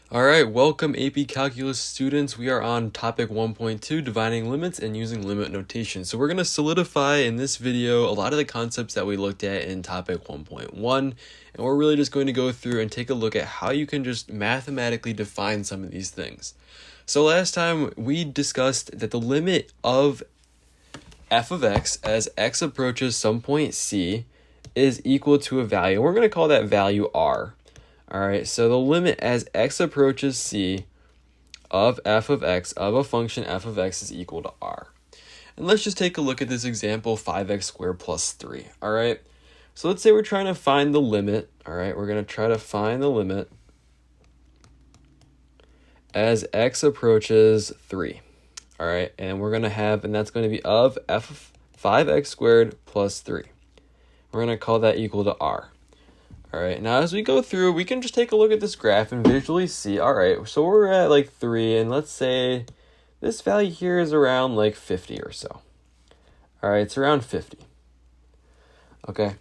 All right, welcome AP Calculus students. We are on topic 1.2, dividing limits and using limit notation. So we're going to solidify in this video a lot of the concepts that we looked at in topic 1.1, and we're really just going to go through and take a look at how you can just mathematically define some of these things. So last time we discussed that the limit of f of x as x approaches some point c is equal to a value. We're going to call that value r. All right, so the limit as x approaches c of f of x of a function f of x is equal to r. And let's just take a look at this example, 5x squared plus 3. All right, so let's say we're trying to find the limit. All right, we're going to try to find the limit as x approaches 3. All right, and we're going to have, and that's going to be of f of 5x squared plus 3. We're going to call that equal to r. All right, now as we go through, we can just take a look at this graph and visually see, all right, so we're at like 3, and let's say this value here is around like 50 or so. All right, it's around 50. Okay,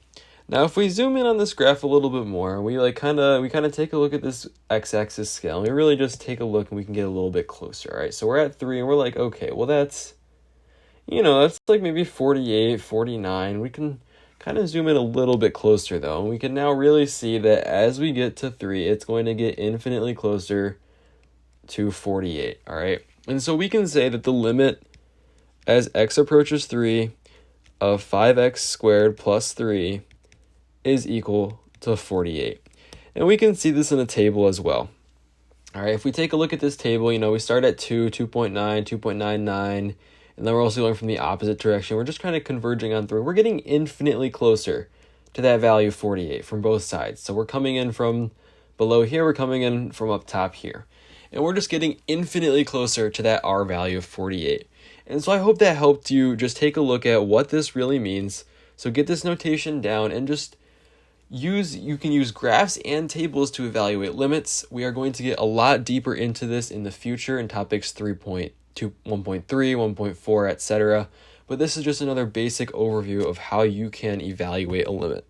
now if we zoom in on this graph a little bit more, we kind of take a look at this x-axis scale, and we really just take a look and we can get a little bit closer. All right, so we're at 3, and we're like, okay, well that's like maybe 48, 49. We can kind of zoom in a little bit closer though, and we can now really see that as we get to 3, it's going to get infinitely closer to 48, all right? And so we can say that the limit as x approaches 3 of 5x squared plus 3 is equal to 48. And we can see this in a table as well. All right, if we take a look at this table, we start at 2, 2.9, 2.99, and then we're also going from the opposite direction. We're just kind of converging on 3. We're getting infinitely closer to that value 48 from both sides. So we're coming in from below here, we're coming in from up top here. And we're just getting infinitely closer to that r value of 48. And so I hope that helped you just take a look at what this really means. So get this notation down and just you can use graphs and tables to evaluate limits. We are going to get a lot deeper into this in the future in topics 3.2, 1.3, 1.4, etc. But this is just another basic overview of how you can evaluate a limit.